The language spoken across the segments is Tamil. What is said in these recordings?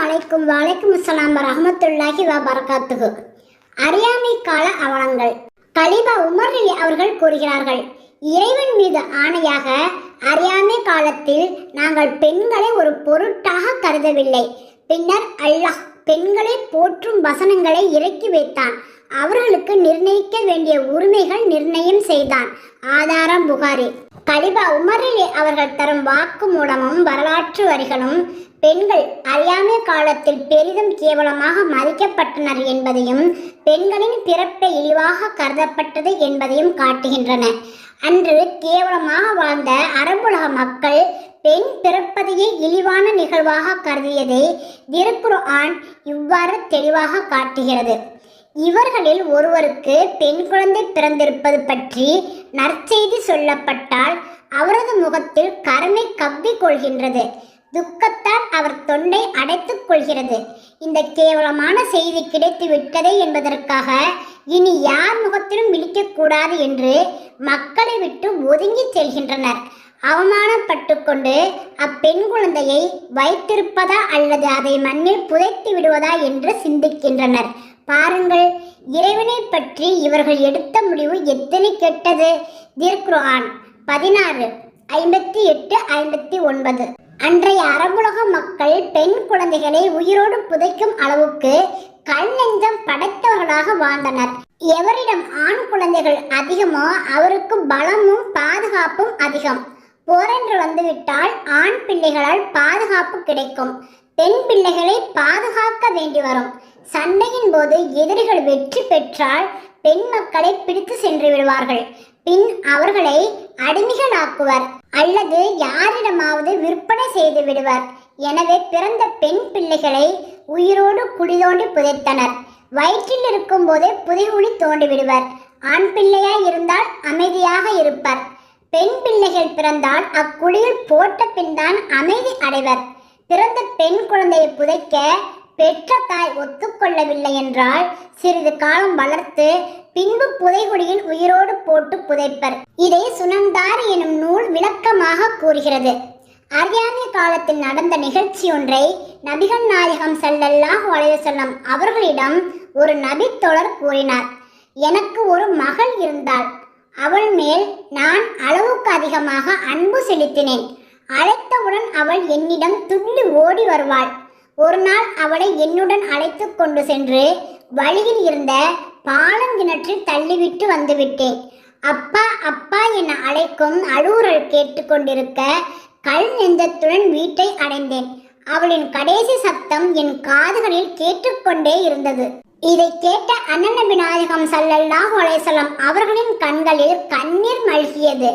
அலைக்கும் வலைக்கும் அஸ்ஸலாம் வரஹ்மத்துல்லாஹி வபரகாத்துஹு. அறியாமை கால அவலங்கள். கலிபா உமர் அலி அவர்கள் கூறுகிறார்கள், இறைவன் மீது ஆணையாக அறியாமை காலத்தில் நாங்கள் பெண்களை ஒரு பொருட்டாக கருதவில்லை. பின்னர் அல்லாஹ் பெண்களை போற்றும் வசனங்களை இறக்கி வைத்தான். அவர்களுக்கு நிர்ணயிக்க வேண்டிய உரிமைகள் நிர்ணயம் செய்தான். ஆதாரம் புகாரி. கலிபா உமர் அலி அவர்கள் தரும் வாக்கு மூலமும் வரலாற்று வரிகளும் பெண்கள் அறியாமை காலத்தில் பெரிதும் கேவலமாக மதிக்கப்பட்டனர் என்பதையும் பெண்களின் பிறப்பை இழிவாக கருதப்பட்டது என்பதையும் காட்டுகின்றன. அன்று கேவலமாக வாழ்ந்த அரபுலக மக்கள் பெண் பிறப்பதையே இழிவான நிகழ்வாக கருதியதை திருக்குர்ஆன் இவ்வாறு தெளிவாக காட்டுகிறது. இவர்களில் ஒருவருக்கு பெண் குழந்தை பிறந்திருப்பது பற்றி நற்செய்தி சொல்லப்பட்டால் அவரது முகத்தில் கருமை கவ்விக் கொள்கின்றது. துக்கத்தால் அவர் தொண்டை அடைத்துக் கொள்கிறது. இந்த கேவலமான செய்தி கிடைத்து விட்டதே என்பதற்காக இனி யார் முகத்திலும் விழிக்கக்கூடாது என்று மக்களை விட்டு ஒதுங்கி செல்கின்றனர். அவமானப்பட்டு கொண்டு அப்பெண் குழந்தையை வைத்திருப்பதா அல்லது அதை மண்ணில் புதைத்து விடுவதா என்று சிந்திக்கின்றனர். பாருங்கள், இறைவனை பற்றி இவர்கள் எடுத்த முடிவு எத்தனை கெட்டது. திருக்குர்ஆன் 16:58-59. அன்றைய அரபுலக மக்கள் பெண் குழந்தைகளை உயிரோடு புதைக்கும் அளவுக்கு கல் நெஞ்சம் படைத்தவர்களாக வாழ்ந்தனர். எவரிடம் ஆண் குழந்தைகள் அதிகமோ அவருக்கு பலமும் பாதுகாப்பும் அதிகம். போரென்று வந்துவிட்டால் ஆண் பிள்ளைகளால் பாதுகாப்பு கிடைக்கும். பெண் பிள்ளைகளை பாதுகாக்க வேண்டி வரும். சண்டையின் போது எதிரிகள் வெற்றி பெற்றால் பெண் மக்களை பிடித்து சென்று விடுவார்கள். பின் அவர்களை அடிமைகளாக்குவர் அல்லது யாரிடமாவது விற்பனை செய்து விடுவர். எனவே பிறந்த பெண் பிள்ளைகளை உயிரோடு குழி தோண்டி புதைத்தனர். வயிற்றில் இருக்கும் போதே புதைகுழி தோண்டி விடுவர். ஆண் பிள்ளையாய் இருந்தால் அமைதியாக இருப்பர். பெண் பிள்ளைகள் பிறந்தால் அக்குழியில் போட்ட பின் தான் அமைதி அடைவர். பிறந்த பெண் குழந்தையை புதைக்க பெற்ற தாய் ஒத்துக்கொள்ளவில்லை என்றால் சிறிது காலம் வளர்த்து பின்பு புதைகுழியில் உயிரோடு போட்டு புதைப்பர். இதை சுனந்தார் எனும் நூல் விளக்கமாக கூறுகிறது. அறியாமை காலத்தில் நடந்த நிகழ்ச்சி ஒன்றை நபிகள் நாயகம் ஸல்லல்லாஹு அலைஹி வஸல்லம் அவர்களிடம் ஒரு நபித்தோழர் கூறினார். எனக்கு ஒரு மகள் இருந்தாள். அவள் மேல் நான் அளவுக்கு அதிகமாக அன்பு செலுத்தினேன். அழைத்தவுடன் அவள் என்னிடம் துள்ளி ஓடி வருவாள். ஒரு நாள் அவளை என்னுடன் அழைத்து கொண்டு சென்று வழியில் இருந்த பாலங்கிணற்றில் தள்ளிவிட்டு வந்துவிட்டேன். அப்பா அப்பா என அழைக்கும் அழுகுரல் கேட்டுக்கொண்டிருக்க கல் நெஞ்சத்துடன் வீட்டை அடைந்தேன். அவளின் கடைசி சத்தம் என் காதுகளில் கேட்டுக்கொண்டே இருந்தது. இதை கேட்ட அண்ணன் நபி நாயகம் ஸல்லல்லாஹு அலைஹி வஸல்லம் அவர்களின் கண்களில் கண்ணீர் மல்கியது.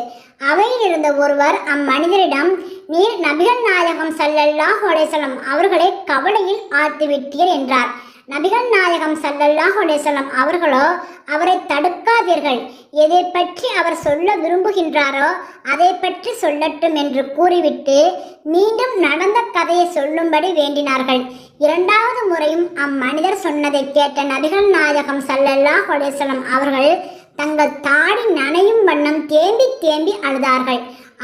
அவையில் இருந்த ஒருவர் அம்மனிதரிடம், நீர் நபிகள் நாயகம் ஸல்லல்லாஹு அலைஹி வஸல்லம் அவர்களை கவலையில் ஆழ்த்திவிட்டீர் என்றார். நபிகள் நாயகம் ஸல்லல்லாஹு அலைஹி வஸல்லம் அவர்களோ, அவரை தடுக்காதீர்கள், எதை பற்றி அவர் சொல்ல விரும்புகின்றாரோ அதை பற்றி சொல்லட்டும் என்று கூறிவிட்டு மீண்டும் நடந்த கதையை சொல்லும்படி வேண்டினார்கள். இரண்டாவது முறையும் அம்மனிதர் சொன்னதை கேட்ட நபிகள் நாயகம் ஸல்லல்லாஹு அலைஹி வஸல்லம் அவர்கள் தங்கள் தாடி நனையும் வண்ணம் தேம்பி தேம்பி அழுதார்கள்.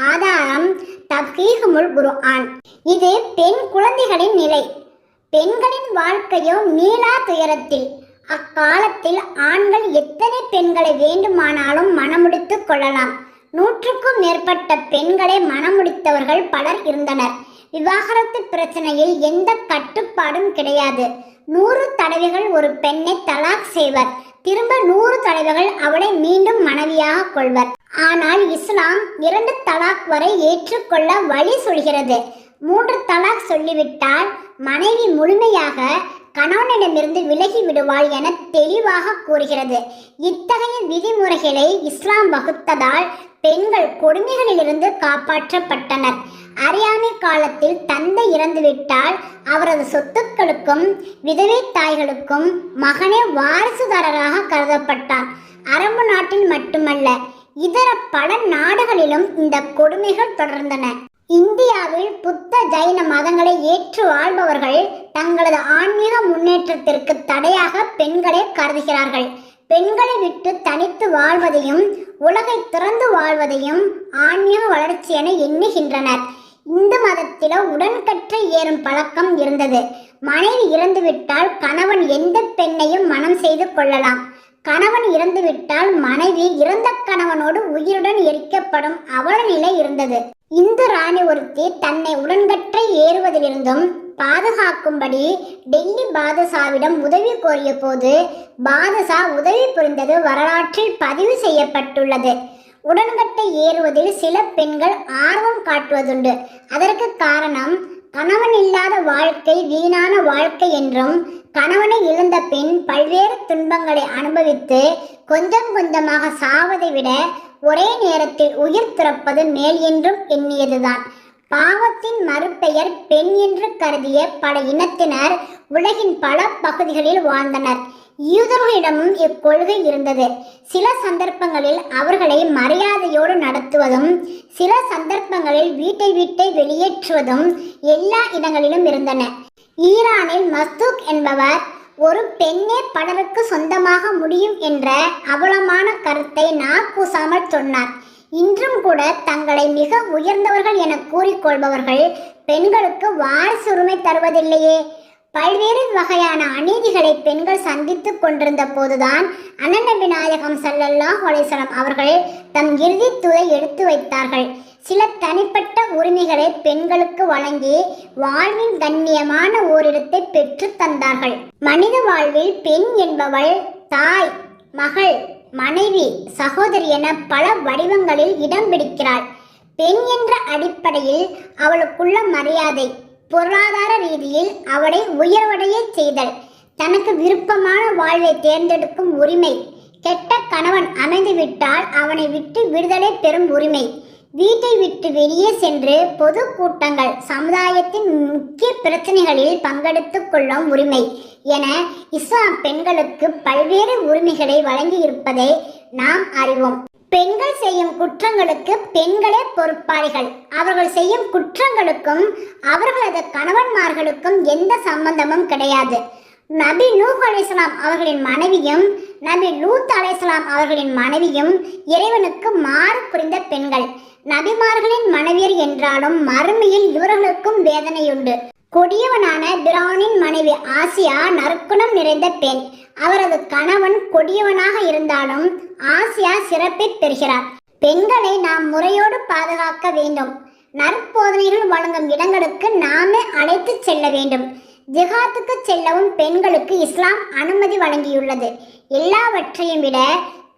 ஆதாரம் தஃப்ஹீஹுல் குர்ஆன். இது பெண் குழந்தைகளின் நிலை. பெண்களின் வாழ்க்கையோ மீளா துயரத்தில். அக்காலத்தில் ஆண்கள் எத்தனை பெண்களை வேண்டுமானாலும் மணமுடித்து கொள்ளலாம். 100க்கும் மேற்பட்ட பெண்களை மணமுடித்தவர்கள் பலர் இருந்தனர். விவாகரத்து பிரச்சனையில் எந்த கட்டுப்பாடும் கிடையாது. 100 தடவைகள் ஒரு பெண்ணை தலாக் செய்வர். திரும்ப 100 தடவைகள் அவளை மீண்டும் மனைவியாக கொள்வர். ஆனால் இஸ்லாம் 2 தலாக் வரை ஏற்றுக்கொள்ள வழி சொல்கிறது. 3 தலாக் சொல்லிவிட்டால் மனைவி முழுமையாக கணவனிடமிருந்து விலகி விடுவாள் என தெளிவாக கூறுகிறது. இத்தகைய விதிமுறைகளை இஸ்லாம் வகுத்ததால் பெண்கள் கொடுமைகளிலிருந்து காப்பாற்றப்பட்டனர். அறியாமை காலத்தில் தந்தை இறந்துவிட்டால் அவரது சொத்துக்களுக்கும் விதவை தாய்களுக்கும் மகனே வாரிசுதாரராக கருதப்பட்டான். அரபு நாட்டில் மட்டுமல்ல, இதர பல நாடுகளிலும் இந்த கொடுமைகள் தொடர்ந்தன. இந்தியாவில் புத்த ஜைன மதங்களை ஏற்று வாழ்பவர்கள் தங்களது ஆன்மீக முன்னேற்றத்திற்கு தடையாக பெண்களை கருதுகிறார்கள். பெண்களை விட்டு தனித்து வாழ்வதையும் உலகை திறந்து வாழ்வதையும் ஆன்மீக வளர்ச்சி என எண்ணுகின்றனர். இந்து மதத்திலோ உடன்கற்றை ஏறும் பழக்கம் இருந்தது. மனைவி இறந்துவிட்டால் கணவன் எந்த பெண்ணையும் மனம் செய்து கொள்ளலாம். கணவன் இறந்துவிட்டால் மனைவி இறந்த கணவனோடு உயிருடன் எரிக்கப்படும் அவல நிலை இருந்தது. இந்து ராணி ஒருத்தி தன்னை உடன்கற்றை ஏறுவதிலிருந்தும் பாதுகாக்கும்படி டெல்லி பாதுஷாவிடம் உதவி கோரிய போது பாதுஷா உதவி புரிந்தது வரலாற்றில் பதிவு செய்யப்பட்டுள்ளது. உடன்கட்டை ஏறுவதில் சில பெண்கள் ஆர்வம் காட்டுவதுண்டு. அதற்கு காரணம் கணவன் இல்லாத வாழ்க்கை வீணான வாழ்க்கை என்றும் கணவனை இழந்த பெண் பல்வேறு துன்பங்களை அனுபவித்து கொஞ்சம் கொஞ்சமாக சாவதை விட ஒரே நேரத்தில் உயிர் துறப்பது மேல் என்றும் எண்ணியதுதான். பாவத்தின் மறுபெயர் பெண் என்று கருதிய பல இனத்தினர் உலகின் பல பகுதிகளில் வாழ்ந்தனர். யூதர்களிடமும் இக்கொள்கை இருந்தது. சில சந்தர்ப்பங்களில் அவர்களை மரியாதையோடு நடத்துவதும் சில சந்தர்ப்பங்களில் வீட்டை வெளியேற்றுவதும் எல்லா இடங்களிலும் இருந்தன. ஈரானில் மஸ்தூக் என்பவர் ஒரு பெண்ணே பலருக்கு சொந்தமாக முடியும் என்ற அவலமான கருத்தை கூசாமல் சொன்னார். இன்றும் கூட தங்களை மிக உயர்ந்தவர்கள் என கூறிக்கொள்பவர்கள் பெண்களுக்கு வாரிசுரிமை தருவதில்லையே. பல்வேறு வகையான அநீதிகளை பெண்கள் சந்தித்துக் கொண்டிருந்த போதுதான் அண்ணன் நபி நாயகம் ஸல்லல்லாஹு அலைஹி வஸல்லம் அவர்கள் தம் இறுதி தூதை எடுத்து வைத்தார்கள். சில தனிப்பட்ட உரிமைகளை பெண்களுக்கு வழங்கி வாழ்வின் கண்ணியமான ஓரிடத்தை பெற்று தந்தார்கள். மனித வாழ்வில் பெண் என்பவள் தாய், மகள், மனைவி, சகோதரி என பல வடிவங்களில் இடம் பிடிக்கிறாள். பெண் என்ற அடிப்படையில் அவளுக்குள்ள மரியாதை, பொருளாதார ரீதியில் அவளை உயர்வடைய செய்தல், தனக்கு விருப்பமான வாழ்வை தேர்ந்தெடுக்கும் உரிமை, கெட்ட கணவன் அமைந்துவிட்டால் அவனை விட்டு விடுதலை பெறும் உரிமை, வீட்டை விட்டு வெளியே சென்று பொது கூட்டங்கள், சமுதாயத்தின் முக்கிய பிரச்சனைகளில் பங்கெடுத்துக் கொள்ளும் உரிமை என இஸ்லாம் பெண்களுக்கு பல்வேறு உரிமைகளை வழங்கி இருப்பதை நாம் அறிவோம். பெண்கள் செய்யும் குற்றங்களுக்கு பெண்களே பொறுப்பாளிகள். அவர்கள் செய்யும் குற்றங்களுக்கும் அவர்களது கணவன்மார்களுக்கும் எந்த சம்பந்தமும் கிடையாது. நபி நூஹ் அலைஹிஸ்ஸலாம் அவர்களின் மனைவியும் நபி லூத் அலைஹிஸ்ஸலாம் அவர்களின் மனைவியும் இறைவனுக்கு மாறு புரிந்த பெண்கள். நபிமார்களின் மனைவியர் என்றாலும் மறுமையில் இவர்களுக்கும் வேதனையுண்டு. கொடியவனான பிரானின் மனைவி ஆசியா நற்குணம் நிறைந்த பெண். அவரது கணவன் கொடியவனாக இருந்தாலும் ஆசியா சிறப்பை பெறுகிறார். பெண்களை நாம் முறையோடு பாதுகாக்க வேண்டும். நற்போதனைகள் வழங்கும் இடங்களுக்கு நாமே அழைத்து செல்ல வேண்டும். ஜிஹாத்துக்கு செல்லவும் பெண்களுக்கு இஸ்லாம் அனுமதி வழங்கியுள்ளது. எல்லாவற்றையும் விட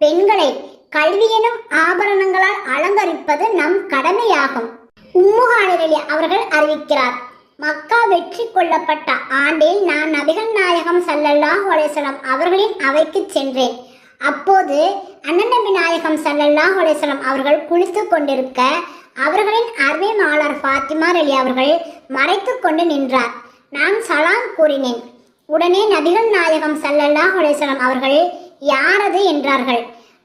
பெண்களை கல்வி எனும் ஆபரணங்களால் அலங்கரிப்பது நம் கடமையாகும். உம்முஹானிரலி அவர்கள் அறிவிக்கிறார், மக்கா வெற்றி கொள்ளப்பட்ட ஆண்டில் நான் நபிகள் நாயகம் ஸல்லல்லாஹு அலைஹி வஸல்லம் அவர்களின் அவைக்கு சென்றேன். அப்போது அண்ணன் நபி நாயகம் ஸல்லல்லாஹு அலைஹி வஸல்லம் அவர்கள் குளித்து கொண்டிருக்க அவர்களின் அருமை மாளர் ஃபாத்திமா ரலி அவர்கள் மறைத்து கொண்டு நின்றார். நான் சலாம் கூறினேன். உடனே நபிகள் நாயகம் ஸல்லல்லாஹு அலைஹி வஸல்லம் அவர்கள் யாரது என்றார்கள்.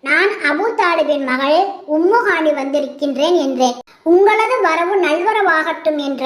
நான் அபூ தாலிபின் மகள் உம்முஹானி வந்திருக்கின்றேன் என்றேன். உங்களது வரவு நல்வரவாகட்டும் என்ற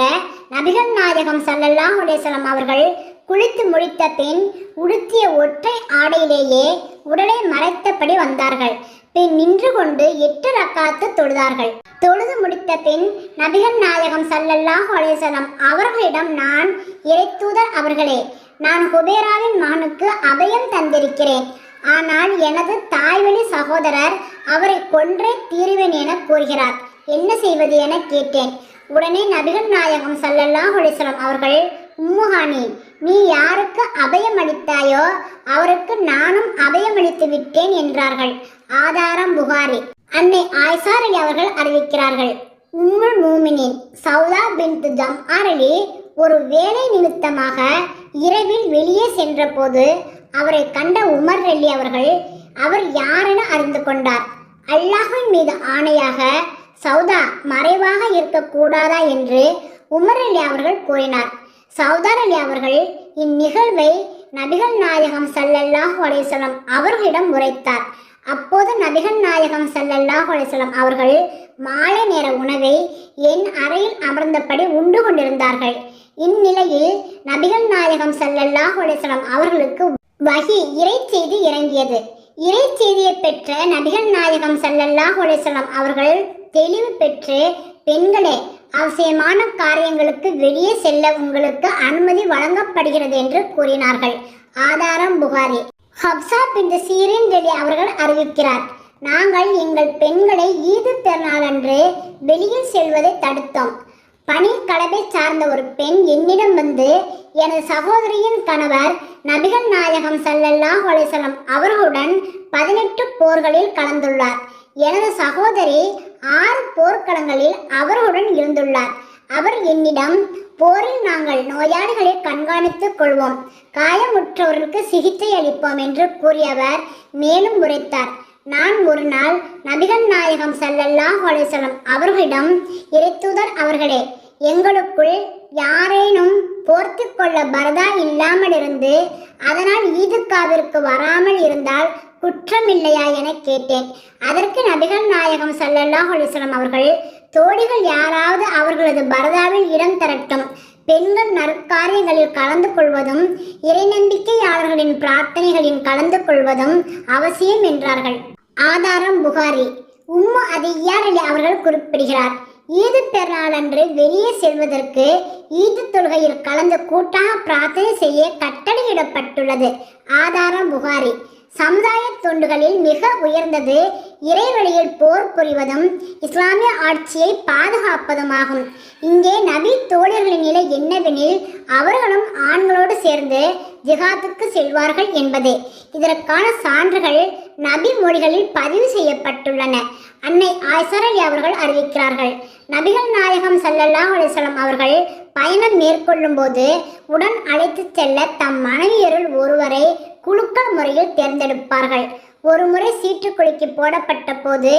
நபிகள் நாயகம் ஸல்லல்லாஹு அலைஹி வஸல்லம் அவர்கள் குளித்து முடித்த பின் உடுத்திய ஒற்றை ஆடையிலேயே உடலை மறைத்தபடி வந்தார்கள். பின் நின்று கொண்டு 8 ரக்காத்து தொழுதார்கள். தொழுது முடித்த பின் நபிகள் நாயகம் ஸல்லல்லாஹு அலைஹி வஸல்லம் அவர்களிடம், நான் இறைத்தூதர் அவர்களே, நான் ஹுபைராவின் மகனுக்கு அபயம் தந்திருக்கிறேன். ஆனால் எனது தாய்வழி சகோதரர் அவரை கொன்றே தீருவேன் என கூறுகிறார். என்ன செய்வது என கேட்டேன். உடனே நபிகள் நாயகம் ஸல்லல்லாஹு அலைஹி வஸல்லம் அவர்கள், உம்முஹானி, நீ யாருக்கு அபயம் அளித்தாயோ அவருக்கு நானும் அபயம் அளித்து விட்டேன் என்றார்கள். ஆதாரம் புகாரி. அன்னை ஆயிஷா ரலி அவர்கள் அறிவிக்கிறார்கள், உம்முல் மூமினின் சௌதா பின்த் ஜம்ஆ ரலி ஒரு வேலை நிமித்தமாக இரவில் வெளியே சென்ற போது அவரை கண்ட உமர் ரலி அவர்கள் அவர் யாரென அறிந்து கொண்டார். அல்லாஹ்வின் மீது ஆணையாக சௌதா மறைவாக இருக்கக்கூடாதா என்று உமர் ரலி அவர்கள் கூறினார். சௌதா ரலி அவர்கள் இந்நிகழ்வை நபிகள் நாயகம் ஸல்லல்லாஹு அலைஹி வஸல்லம் அவர்களிடம் உரைத்தார். அப்போது நபிகள் நாயகம் ஸல்லல்லாஹு அலைஹி வஸல்லம் அவர்கள் மாலை நேர உணவை என் அறையில் அமர்ந்தபடி உண்டு கொண்டிருந்தார்கள். இந்நிலையில் நபிகள் நாயகம் ஸல்லல்லாஹு அலைஹி வஸல்லம் அவர்களுக்கு வஹி இறை செய்தி இறங்கியது. இறை செய்தியை பெற்ற நபிகள் நாயகம் ஸல்லல்லாஹு அலைஹி வஸல்லம் அவர்கள் தெளிவு பெற்று, பெண்களே, அவசியமான காரியங்களுக்கு வெளியே செல்ல உங்களுக்கு அனுமதி வழங்கப்படுகிறது என்று கூறினார்கள். ஆதாரம் புகாரி. ஹப்சா பின்த் சீரின் ரலி அவர்கள் அறிவிக்கிறார், நாங்கள் எங்கள் பெண்களை ஈது பெருநாளன்று வெளியில் செல்வதை தடுத்தோம். பணி கலவை சார்ந்த ஒரு பெண் என்னிடம் வந்து, எனது சகோதரியின் கணவர் நபிகள் நாயகம் ஸல்லல்லாஹு அலைஹி வஸல்லம் அவர்களுடன் 18 போர்களில் கலந்துள்ளார். எனது சகோதரி 6 போர்க்களங்களில் அவர்களுடன் இருந்துள்ளார். அவர் என்னிடம், போரில் நாங்கள் நோயாளிகளை கண்காணித்துக் கொள்வோம், காயமுற்றவர்களுக்கு சிகிச்சை அளிப்போம் என்று கூறியவர் மேலும் உரைத்தார், நான் ஒரு நாள் நபிகள் நாயகம் ஸல்லல்லாஹு அலைஹி வஸல்லம் அவர்களிடம், இறைத்தூதர் அவர்களே, எங்களுக்குள் யாரேனும் போர்த்து கொள்ள பரதா இல்லாமல் இருந்து அதனால் ஈதுக்காவிற்கு வராமல் இருந்தால் குற்றம் இல்லையா என கேட்டேன். அதற்கு நபிகள் நாயகம் ஸல்லல்லாஹு அலைஹி வஸல்லம் அவர்கள், தோழிகள் யாராவது அவர்களது பரதாவில் இடம் தரட்டும், பெண்கள் நற்காரியங்களில் கலந்து கொள்வதும் இறை நம்பிக்கையாளர்களின் பிரார்த்தனைகளில் கலந்து கொள்வதும் அவசியம் என்றார்கள். ஆதாரம் புகாரி. உம்மு அதிய்யா ரலி அவர்கள் குறிப்பிடுகிறார், ஈது பெருநாளன்று வெளியே செல்வதற்கு ஈது தொழுகையில் கலந்து கூட்டாக பிரார்த்தனை செய்ய கட்டளையிடப்பட்டுள்ளது. ஆதாரம் புகாரி. சமுதாய தொண்டுகளில் மிக உயர்ந்தது இறைவழியில் போர் புரிவதும் இஸ்லாமிய ஆட்சியை பாதுகாப்பதுமாகும். இங்கே நபி தோழர்களின் நிலை என்னவெனில், அவர்களும் ஆண்களோடு சேர்ந்து ஜிஹாத்துக்கு செல்வார்கள் என்பதே. இதற்கான சான்றுகள் நபி மொழிகளில் பதிவு செய்யப்பட்டுள்ளன. அன்னை ஆயிஷா ரலி அவர்கள் அறிவிக்கிறார்கள், நபிகள் நாயகம் ஸல்லல்லாஹு அலைஹி வஸல்லம் அவர்கள் பயணம் மேற்கொள்ளும் போது உடன் அழைத்து செல்ல தம் மனைவியருள் ஒருவரை குலுக்கல் முறையில் தேர்ந்தெடுப்பார்கள். ஒரு முறை சீட்டுக்குலுக்கி போடப்பட்ட போது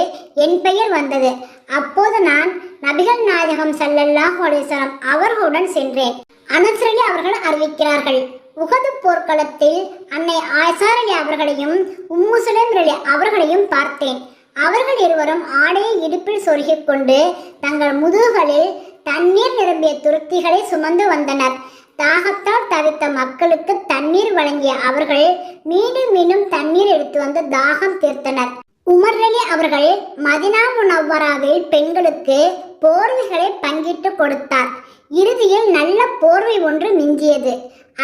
என் பெயர் வந்தது. அப்போது நான் நபிகள் நாயகம் ஸல்லல்லாஹு அலைஹி வஸல்லம் அவர்களுடன் சென்றேன். அனஸ் ரலி அவர்கள் அறிவிக்கிறார்கள், உஹது போர்க்களத்தில் அன்னை ஆயிஷா ரலி அவர்களையும் உம்மு சுலைம் ரலி அவர்களையும் பார்த்தேன். அவர்கள் இருவரும் ஆடையை இடுப்பில் சொருகிக் கொண்டு தங்கள் முதுகுகளில் தண்ணீர் நிரம்பிய துருத்திகளை சுமந்து வந்தனர். தாகத்தால் தவித்த மக்களுக்கு தண்ணீர் வழங்கிய அவர்கள் மீண்டும் மீண்டும் தண்ணீர் எடுத்து வந்து தாகம் தீர்த்தனர். உமர் ரலி அவர்கள் மதினா முனவ்வராவில் பெண்களுக்கு போர்வைகளை பங்கிட்டு கொடுத்தார். இறுதியில் நல்ல போர்வை ஒன்று மிஞ்சியது.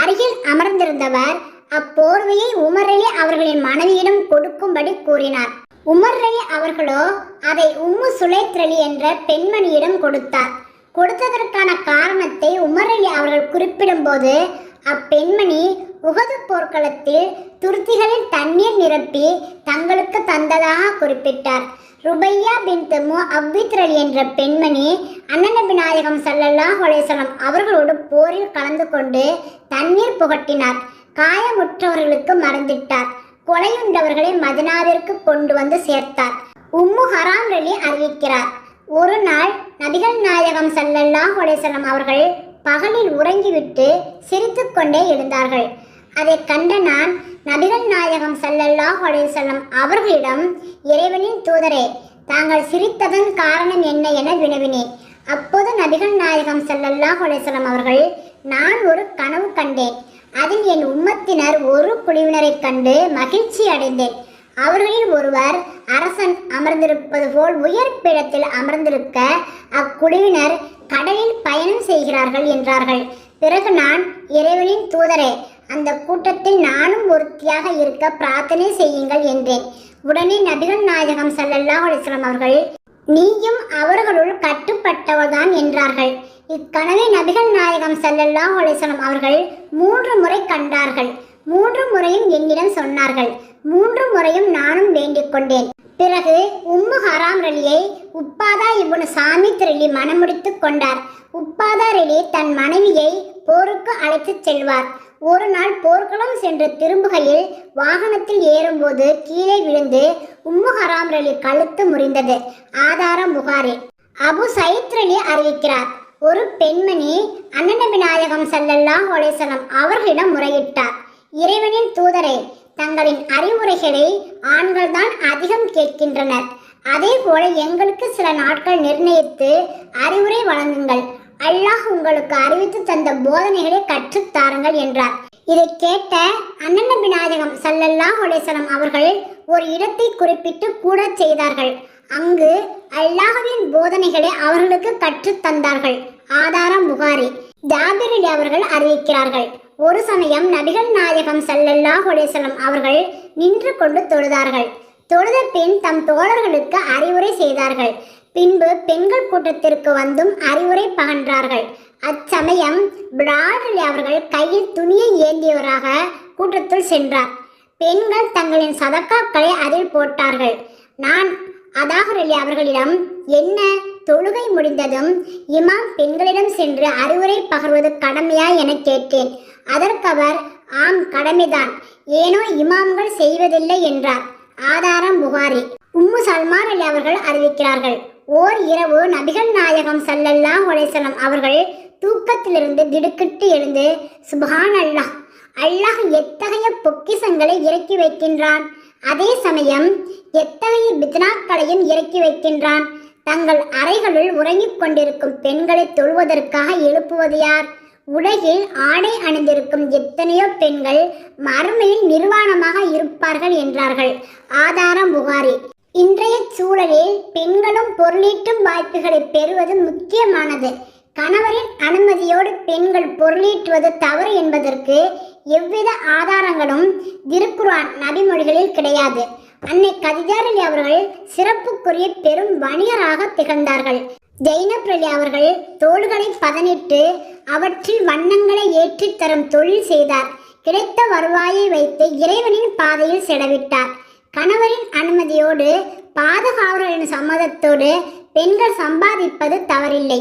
அருகில் அமர்ந்திருந்தவர் அப்போர்வையை உமர் ரலி அவர்களின் மனைவியிடம் கொடுக்கும்படி கூறினார். உமர் ரலி அவர்களோ அதை உம்மு சுலைத் ரலி என்ற பெண்மணியிடம் கொடுத்தார். கொடுத்ததற்கான காரணத்தை உமர் ரலி அவர்கள் குறிப்பிடும்போது, அப்பெண்மணி உஹது போர்க்களத்தில் துருத்திகளில் தண்ணீர் நிரப்பி தங்களுக்கு தந்ததாக குறிப்பிட்டார். ருபையா பின்த் முஅவ்வித் ரலி என்ற பெண்மணி அன்னநபி நாயகம் ஸல்லல்லாஹு அலைஹி வஸல்லம் அவர்களோடு போரில் கலந்து கொண்டு தண்ணீர் புகட்டினார். காயமுற்றவர்களுக்கு மருந்திட்டார். கொலையுண்டவர்களை மதினாவிற்கு கொண்டு வந்து சேர்த்தார். உம்மு ஹராம் ரலி அறிவிக்கிறார், ஒரு நாள் நபிகள் நாயகம் ஸல்லல்லாஹு அலைஹி வஸல்லம் அவர்கள் பகலில் உறங்கிவிட்டு சிரித்து கொண்டே எழுந்தார்கள். அதை கண்ட நான் நபிகள் நாயகம் ஸல்லல்லாஹு அலைஹி வஸல்லம் அவர்களிடம், இறைவனின் தூதரே, தாங்கள் சிரித்ததன் காரணம் என்ன என வினவினேன். அப்போது நபிகள் நாயகம் ஸல்லல்லாஹு அலைஹி வஸல்லம் அவர்கள், நான் ஒரு கனவு கண்டேன். அதில் என் உம்மத்தினர் ஒரு குழுவினரை கண்டு மகிழ்ச்சி அடைந்தேன். அவர்களில் ஒருவர் அரசன் அமர்ந்திருப்பது போல் உயர் பீடத்தில் அமர்ந்திருக்க அக்குழுவினர் கடலில் பயணம் செய்கிறார்கள் என்றார்கள். பிறகு நான், இறைவனின் தூதரே, அந்த கூட்டத்தில் நானும் ஒருத்தியாக இருக்க பிரார்த்தனை செய்யுங்கள் என்றேன். உடனே நபிகள் நாயகம் ஸல்லல்லாஹு அலைஹி வஸல்லம் அவர்கள், நீயும் அவர்களுள் கட்டுப்பட்டவள்தான் என்றார்கள். இக்கனவை நபிகள் நாயகம் ஸல்லல்லாஹு அலைஹி வஸல்லம் அவர்கள் 3 முறை கண்டார்கள். 3 முறையும் என்னிடம் சொன்னார்கள். 3 முறையும் நானும் வேண்டிக் கொண்டேன். பிறகு உம்மு ஹராம் ரலியை உப்பாதா இப்னு சாமித் ரலி மணமுடித்துக் கொண்டார். உப்பாதா ரலி தன் மனைவியை போருக்கு அழைத்துச் செல்வார். ஒரு நாள் போர்க்களம் சென்று திரும்புகையில் வாகனத்தில் ஏறும்போது கீழே விழுந்து உம்மு ஹராம் ரலி கழுத்து முறிந்தது. ஆதாரம் புகாரி. அபு சயீத் ரலி அறிவிக்கிறார், ஒரு பெண்மணி அன்னநபி நாயகம் ஸல்லல்லாஹு அலைஹி வஸல்லம் அவர்களிடம் முறையிட்டார், இறைவனின் தூதரே, தங்களின் அறிவுரைகளை ஆண்கள் தான் அதிகம் கேட்கின்றனர். அதே போல எங்களுக்கு சில நாட்கள் நிர்ணயித்து அறிவுரை வழங்குங்கள். அல்லாஹ் உங்களுக்கு அறிவித்து தந்த போதனைகளை கற்றுத் தாருங்கள் என்றார். இதை கேட்ட அன்னநபி நாயகம் ஸல்லல்லாஹு அலைஹி வஸல்லம் அவர்கள் ஒரு இடத்தை குறிப்பிட்டு கூட செய்தார்கள். அங்கு அல்லாஹ்வின் போதனைகளை அவர்களுக்கு கற்றுத் தந்தார்கள். ஆதாரம் புகாரி. ஜாபிர் அலி அவர்கள் அறிவிக்கிறார்கள், ஒரு சமயம் நபிகள் நாயகம் ஸல்லல்லாஹு அலைஹி வஸல்லம் அவர்கள் நின்று கொண்டு தொழுதார்கள். தொழுத பின் தம் தோழர்களுக்கு அறிவுரை செய்தார்கள். பின்பு பெண்கள் கூட்டத்திற்கு வந்தும் அறிவுரை பகன்றார்கள். அச்சமயம் பிலால் அலி அவர்கள் கையில் துணியை ஏந்தியவராக கூட்டத்துள் சென்றார். பெண்கள் தங்களின் சதக்காக்களை அதில் போட்டார்கள். நான் அதாஹர் அலி அவர்களிடம், என்ன, தொழுகை முடிந்ததும் இமாம் பெண்களிடம் சென்று அறிவுரை பகர்வது கடமையா என கேட்டேன். அதற்கு அவர், ஆம், கடமைதான், ஏனோ இமாம்கள் செய்வதில்லை என்றார். ஆதாரம் புகாரி. உம்மு சல்மான் அலி அவர்கள் அறிவிக்கிறார்கள், ஓர் இரவு நபிகள் நாயகம் ஸல்லல்லாஹு அலைஹி வஸல்லம் அவர்கள் தூக்கத்திலிருந்து திடுக்கிட்டு எழுந்து, சுப்ஹான் அல்லாஹ், அல்லாஹ் எத்தகைய பொக்கிஷங்களை இறக்கி வைக்கின்றான், அதே சமயம் எத்தகைய பித்னாக்களையும் இறக்கி வைக்கின்றான். தங்கள் அறைகளுள் உறங்கிக் கொண்டிருக்கும் பெண்களை தொழுவதற்காக எழுப்புவது யார்? உலகில் ஆடை அணிந்திருக்கும் எத்தனையோ பெண்கள் மறுமையில் நிர்வாணமாக இருப்பார்கள் என்றார்கள். ஆதாரம் புகாரி. இன்றைய சூழலில் பெண்களும் பொருளீட்டும் வாய்ப்புகளை பெறுவது முக்கியமானது. கணவரின் அனுமதியோடு பெண்கள் பொருளீட்டுவது தவறு என்பதற்கு எவ்வித ஆதாரங்களும் திருக்குர்ஆன் நபிமொழிகளில் கிடையாது. அன்னை கதீஜா ரலி அவர்கள் சிறப்புக்குரிய பெரும் வணிகராக திகழ்ந்தார்கள். ஜைனப் ரலி அவர்கள் தோள்களை பதனிட்டு அவற்றில் வண்ணங்களை ஏற்றித் தரும் தொழில் செய்தார். கிடைத்த வருவாயை வைத்து இறைவனின் பாதையில் செலவிட்டார். கணவரின் அனுமதியோடு பாதுகாவலரின் சம்மதத்தோடு பெண்கள் சம்பாதிப்பது தவறில்லை.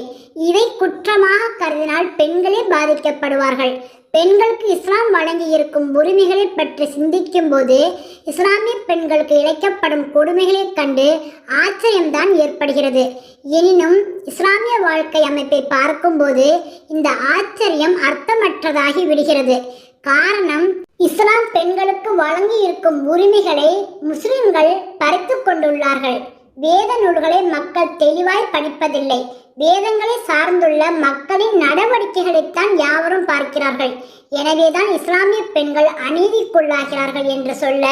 இதை குற்றமாக கருதினால் பெண்களே பாதிக்கப்படுவார்கள். பெண்களுக்கு இஸ்லாம் வழங்கி இருக்கும் உரிமைகளை பற்றி சிந்திக்கும் போது இஸ்லாமிய பெண்களுக்கு இழைக்கப்படும் கொடுமைகளைக் கண்டு ஆச்சரியம்தான் ஏற்படுகிறது. எனினும் இஸ்லாமிய வாழ்க்கை அமைப்பை பார்க்கும்போது இந்த ஆச்சரியம் அர்த்தமற்றதாகி விடுகிறது. காரணம், இஸ்லாம் பெண்களுக்கு வழங்கி இருக்கும் உரிமைகளை முஸ்லிம்கள் பறித்து கொண்டுள்ளார்கள். வேத நூல்களை மக்கள் தெளிவாய் படிப்பதில்லை. வேதங்களை சார்ந்துள்ள மக்களின் நடவடிக்கைகளைத்தான் யாவரும் பார்க்கிறார்கள். எனவேதான் இஸ்லாமிய பெண்கள் அநீதிக்குள்ளாகிறார்கள் என்று சொல்ல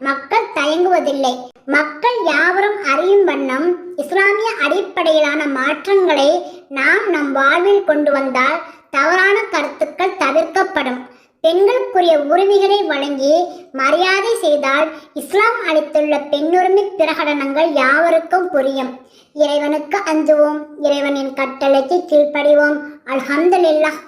மக்கள் தயங்குவதில்லை. மக்கள் யாவரும் அறியும் வண்ணம் இஸ்லாமிய அடிப்படையிலான மாற்றங்களை நாம் நம் வாழ்வில் கொண்டு வந்தால் தவறான கருத்துக்கள் தவிர்க்கப்படும். பெண்களுக்குரிய உரிமைகளை வழங்கி மரியாதை செய்தால் இஸ்லாம் அளித்துள்ள பெண்ணுரிமை பிரகடனங்கள் யாவருக்கும் புரியும். இறைவனுக்கு அஞ்சுவோம், இறைவனின் கட்டளைக்கு கீழ்ப்படிவோம். அல்ஹம்துலில்லாஹ்.